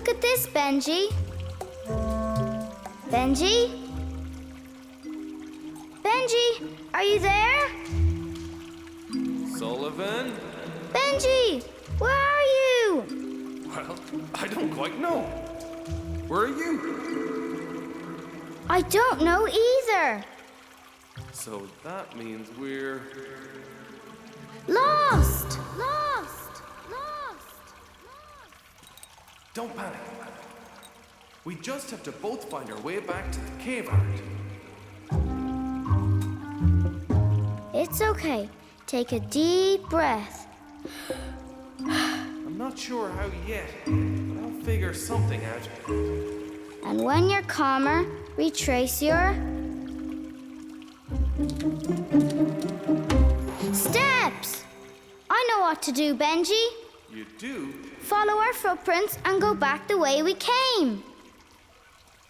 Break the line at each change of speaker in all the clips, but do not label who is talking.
Look at this, Benji. Benji? Benji, are you there?
Sullivan?
Benji, where are you?
Well, I don't quite know. Where are you?
I don't know either.
So that means we're...
Lost! Lost! Lost!
Don't panic. We just have to both find our way back to the cave art.
It's okay. Take a deep breath.
I'm not sure how yet, but I'll figure something out.
And when you're calmer, retrace your... steps! I know what to do, Benji.
You do?
Follow our footprints and go back the way we came.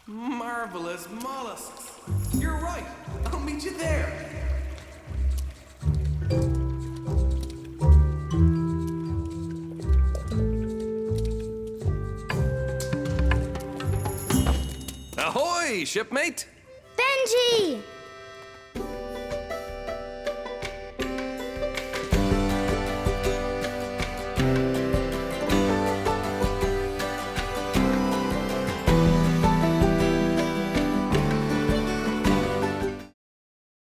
Marvelous mollusks. You're right. I'll meet you there. Ahoy, shipmate!
Benji!